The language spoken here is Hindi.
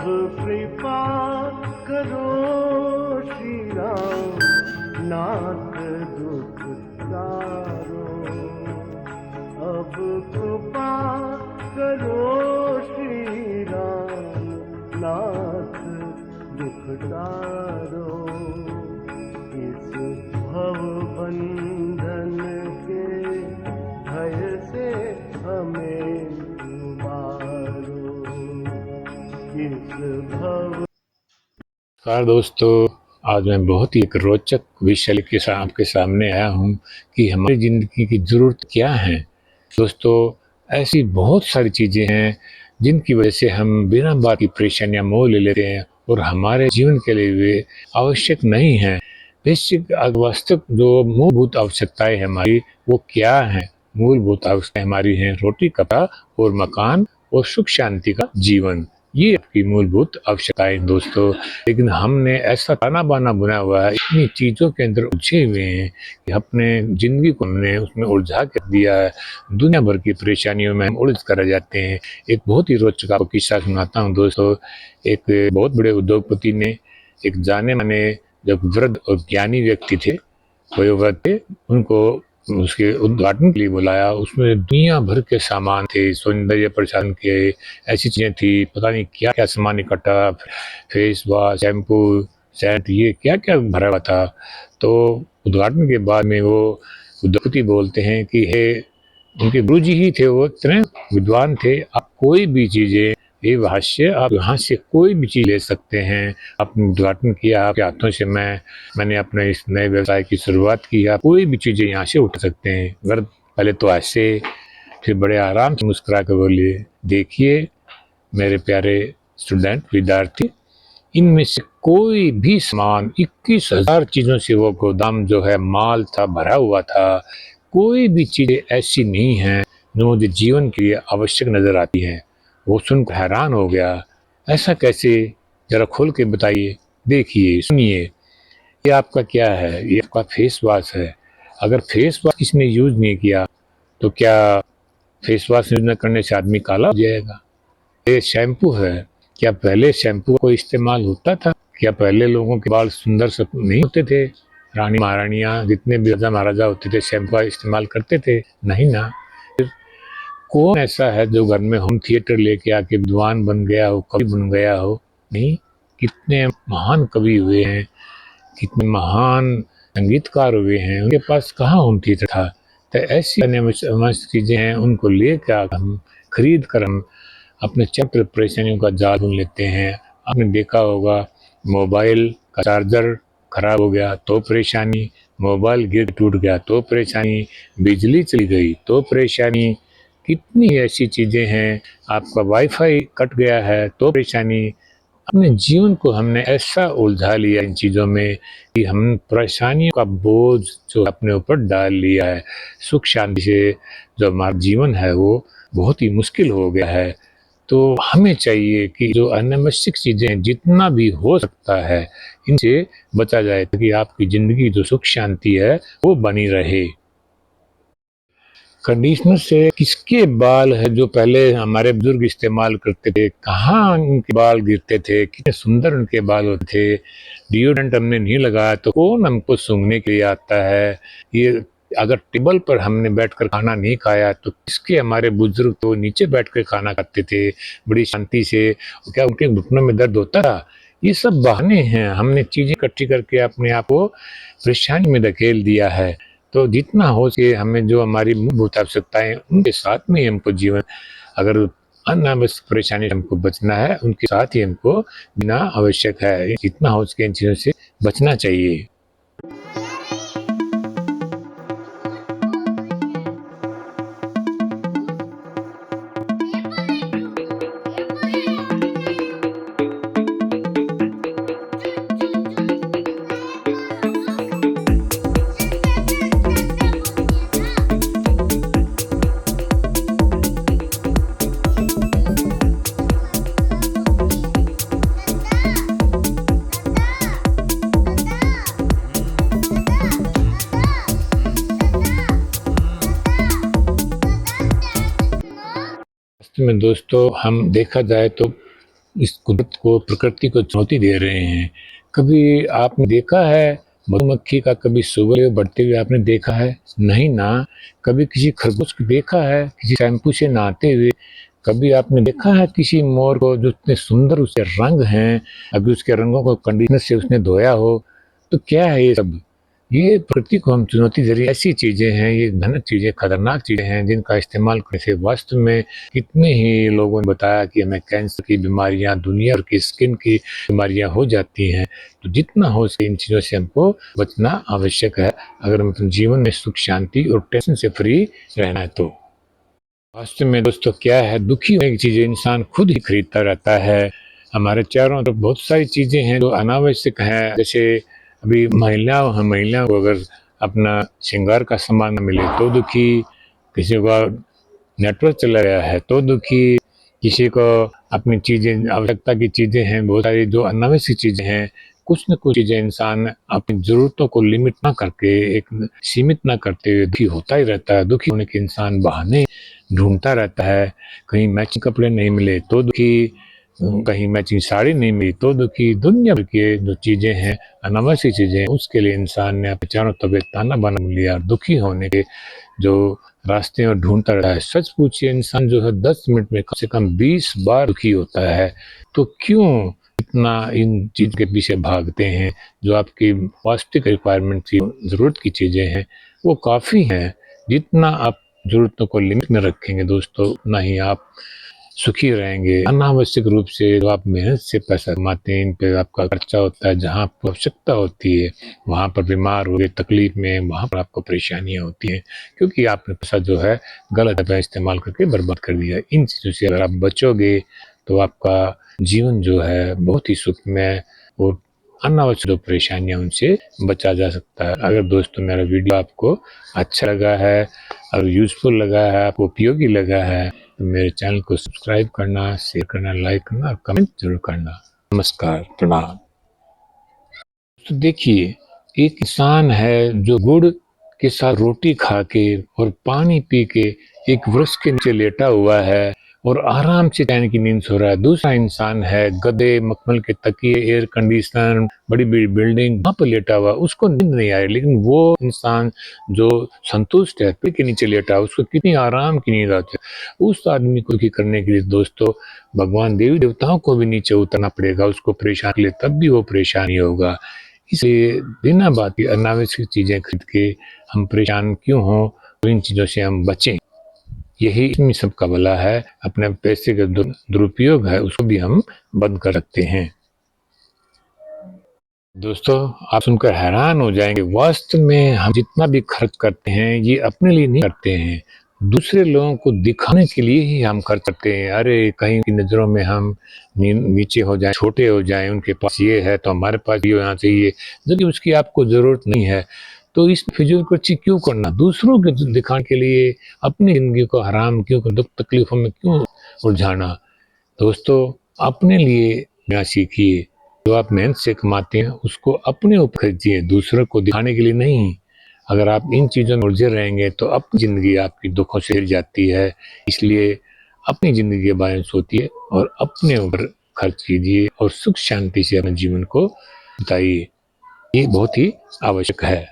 कृपा करो श्री राम, नाथ दुख तारो। अब कृपा करो श्री राम, नाथ दुख तारो। इस भव बंधन के भय से हमें उबारो। इस भव। नमस्कार दोस्तों, आज मैं बहुत ही एक रोचक विषय के साथ आपके सामने आया हूँ कि हमारी ज़िंदगी की ज़रूरत क्या है। दोस्तों, ऐसी बहुत सारी चीज़ें हैं जिनकी वजह से हम बिना बात की परेशानियाँ मोल ले लेते हैं और हमारे जीवन के लिए वे आवश्यक नहीं हैं। बेसिक वास्तविक जो मूलभूत आवश्यकताएं हमारी वो क्या हैं? मूलभूत आवश्यकताएं हमारी हैं रोटी, कपड़ा और मकान और सुख शांति का जीवन। ये आपकी मूलभूत आवश्यकताएं दोस्तों। लेकिन हमने ऐसा ताना बाना बुना हुआ है, इतनी चीज़ों के अंदर उलझे हुए हैं कि अपने ज़िंदगी को हमने उसमें उलझा कर दिया है। दुनिया भर की परेशानियों में हम उलझ कर रह जाते हैं। एक बहुत ही रोचक आपको किस्सा सुनाता हूँ दोस्तों। एक बहुत बड़े उद्योगपति ने एक जाने माने जब वृद्ध और ज्ञानी व्यक्ति थे, वयोवृद्ध थे, उनको उसके उद्घाटन के लिए बुलाया। उसमें दुनिया भर के सामान थे, सौंदर्य प्रसाधन के ऐसी चीज़ें थी, पता नहीं क्या क्या सामान इकट्ठा, फेस वॉश, शैम्पू, सेंट, ये क्या क्या भरा हुआ था। तो उद्घाटन के बाद में वो उद्योगपति बोलते हैं कि हे, उनके गुरुजी ही थे, वो इतने विद्वान थे, आप कोई भी चीज़ें, ये भाष्य आप यहाँ से कोई भी चीज़ ले सकते हैं। आपने उद्घाटन किया, आपके हाथों से मैंने अपने इस नए व्यवसाय की शुरुआत की, आप कोई भी चीज़ें यहाँ से उठा सकते हैं। वर्द पहले तो ऐसे, फिर बड़े आराम से मुस्कुरा कर बोले, देखिए मेरे प्यारे स्टूडेंट, विद्यार्थी, इनमें से कोई भी सामान 21,000 चीज़ों से वो गोदाम जो है माल था, भरा हुआ था। कोई भी चीज़ें ऐसी नहीं हैं जो मुझे जीवन के लिए आवश्यक नज़र आती हैं। वो सुनकर हैरान हो गया, ऐसा कैसे? ज़रा खोल के बताइए, देखिए, सुनिए, ये आपका क्या है? ये आपका फेस वॉश है। अगर फेस वॉश किसने यूज़ नहीं किया तो क्या फेस वॉश यूज़ न करने से आदमी काला हो जाएगा? ये शैम्पू है, क्या पहले शैम्पू को इस्तेमाल होता था? क्या पहले लोगों के बाल सुंदर से नहीं होते थे? रानी महारानियाँ, जितने भी राजा महाराजा होते थे, शैम्पू का इस्तेमाल करते थे? नहीं ना। कौन ऐसा है जो घर में होम थिएटर लेके आके विद्वान बन गया हो, कवि बन गया हो? नहीं। कितने महान कवि हुए हैं, कितने महान संगीतकार हुए हैं, उनके पास कहाँ होम थिएटर था? तो ऐसी अनावश्यक चीज़ें हैं, उनको लेकर हम खरीद कर हम अपने चक्र परेशानियों का जाल बुन लेते हैं। आपने देखा होगा, मोबाइल का चार्जर खराब हो गया तो परेशानी, मोबाइल गिर टूट गया तो परेशानी, बिजली चली गई तो परेशानी, कितनी ऐसी चीज़ें हैं, आपका वाईफाई कट गया है तो परेशानी। अपने जीवन को हमने ऐसा उलझा लिया इन चीज़ों में कि हम परेशानियों का बोझ जो अपने ऊपर डाल लिया है। सुख शांति से जो हमारा जीवन है वो बहुत ही मुश्किल हो गया है। तो हमें चाहिए कि जो अनावश्यक चीज़ें जितना भी हो सकता है इनसे बचा जाए, ताकि आपकी ज़िंदगी जो सुख शांति है वो बनी रहे। कंडीशनर से किसके बाल है जो पहले हमारे बुजुर्ग इस्तेमाल करते थे, कहाँ उनके बाल गिरते थे, कितने सुंदर उनके बाल होते थे। डिओड्रेंट हमने नहीं लगाया तो कौन हमको सूंघने के लिए आता है? ये अगर टेबल पर हमने बैठकर खाना नहीं खाया तो किसके, हमारे बुजुर्ग तो नीचे बैठकर खाना खाते थे बड़ी शांति से। क्या उनके घुटनों में दर्द होता था? ये सब बहाने हैं, हमने चीज़ें इकट्ठी करके अपने आप को परेशानी में धकेल दिया है। तो जितना हो सके हमें जो हमारी मूलभूत आवश्यकताएं उनके साथ में ही हमको जीवन, अगर अनावश्यक परेशानी से हमको बचना है उनके साथ ही हमको बिना आवश्यक है, जितना हो सके इन चीज़ों से बचना चाहिए। में दोस्तों हम देखा जाए तो इस कुदरत को, प्रकृति को चुनौती दे रहे हैं। कभी आपने देखा है मधुमक्खी का कभी सुबह बढ़ते हुए आपने देखा है? नहीं ना। कभी किसी खरगोश को देखा है किसी शैम्पू से नहाते हुए? कभी आपने देखा है किसी मोर को जो इतने सुंदर उसके रंग हैं, अभी उसके रंगों को कंडीशनर से उसने धोया हो? तो क्या है ये सब? ये प्रकृति को हम चुनौती दे रही ऐसी चीज़ें हैं, ये भयानक चीज़ें, खतरनाक चीज़ें हैं जिनका इस्तेमाल करने से वास्तव में कितने ही लोगों ने बताया कि हमें कैंसर की बीमारियां, दुनिया भर की स्किन की बीमारियां हो जाती हैं। तो जितना हो सके इन चीज़ों से हमको बचना आवश्यक है, अगर हम अपने जीवन में सुख, शांति और टेंशन से फ्री रहना है तो। वास्तव में दोस्तों क्या है, दुखी होने की चीज़ें इंसान खुद ही खरीदता रहता है। हमारे चारों तरफ बहुत सारी चीज़ें हैं जो अनावश्यक हैं, जैसे अभी महिलाओं को अगर अपना श्रृंगार का सामान न मिले तो दुखी, किसी को नेटवर्क चला गया है तो दुखी, किसी को अपनी चीज़ें, आवश्यकता की चीज़ें हैं बहुत सारी जो अनावश्यक चीज़ें हैं, कुछ न कुछ चीज़ें इंसान अपनी ज़रूरतों को लिमिट ना करके, एक सीमित ना करते हुए दुखी होता ही रहता है। दुखी होने के इंसान बहाने ढूंढता रहता है। कहीं मैचिंग कपड़े नहीं मिले तो दुखी, कहीं मैचिंग साड़ी नहीं मिली तो दुखी। दुनिया भर की जो चीज़ें हैं, अनावश्यक चीज़ें हैं, उसके लिए इंसान ने अपने चारों तरफ एक ताना बाना लिया और दुखी होने के जो रास्ते और ढूंढता रहता है। सच पूछिए, इंसान जो है 10 मिनट में कम से कम 20 बार दुखी होता है। तो क्यों इतना इन चीज़ के पीछे भागते हैं? जो आपकी वास्तविक रिक्वायरमेंट की, ज़रूरत की चीज़ें हैं, वो काफ़ी हैं। जितना आप ज़रूरतों को लिमिट में रखेंगे दोस्तों, उतना ही आप सुखी रहेंगे। अनावश्यक रूप से जो आप मेहनत से पैसा कमाते हैं, इन पे आपका खर्चा होता है, जहाँ आपको आवश्यकता होती है वहाँ पर बीमार हो गए, तकलीफ में, वहाँ पर आपको परेशानियाँ होती हैं, क्योंकि आपने पैसा जो है गलत जगह इस्तेमाल करके बर्बाद कर दिया। इन चीज़ों से अगर आप बचोगे तो आपका जीवन जो है बहुत ही सुखमय और अनावश्यक जो परेशानियाँ उनसे बचा जा सकता है। अगर दोस्तों मेरा वीडियो आपको अच्छा लगा है, अगर यूज़फुल लगा है, आपको उपयोगी लगा है, तो मेरे चैनल को सब्सक्राइब करना, शेयर करना, लाइक करना और कमेंट जरूर करना। नमस्कार, प्रणाम। तो देखिए, एक इंसान है जो गुड़ के साथ रोटी खा के और पानी पी के एक वृक्ष के नीचे लेटा हुआ है और आराम से चैन की नींद सो रहा है। दूसरा इंसान है गधे, मखमल के तकिए, एयर कंडीशनर, बड़ी बड़ी बिल्डिंग, वहां पर लेटा हुआ, उसको नींद नहीं आ रही, लेकिन वो इंसान जो संतुष्ट है, पेड़ के नीचे लेटा, उसको कितनी आराम की नींद आती है। उस आदमी को दुखी करने के लिए दोस्तों भगवान देवी देवताओं को भी नीचे उतरना पड़ेगा, उसको परेशान के लिए, तब भी वो परेशान ही होगा। इसलिए बिना बात की अनावश्यक चीजें खरीद के हम परेशान क्यों हों, तो इन चीजों से हम बचें। यही इसमें सबका भला है। अपने पैसे का दुरुपयोग है उसको भी हम बंद कर सकते हैं। दोस्तों आप सुनकर हैरान हो जाएंगे, वास्तव में हम जितना भी खर्च करते हैं ये अपने लिए नहीं करते हैं, दूसरे लोगों को दिखाने के लिए ही हम खर्च करते हैं। अरे कहीं की नज़रों में हम नीचे हो जाएं, छोटे हो जाएं, उनके पास ये है तो हमारे पास ये होना चाहिए, जबकि उसकी आपको ज़रूरत नहीं है। तो इस फिजूल खर्ची क्यों करना, दूसरों के दिखाने के लिए अपनी ज़िंदगी को हराम क्यों कर, दुख तकलीफ़ों में क्यों उलझाना। दोस्तों अपने लिए ना सीखिए, जो आप मेहनत से कमाते हैं उसको अपने ऊपर खर्चिए, दूसरों को दिखाने के लिए नहीं। अगर आप इन चीज़ों में उलझे रहेंगे तो अपनी ज़िंदगी आपकी दुखों से घिर जाती है। इसलिए अपनी ज़िंदगी के बारे में सोचिए और अपने ऊपर खर्च कीजिए और सुख शांति से अपने जीवन को बिताइए। ये बहुत ही आवश्यक है।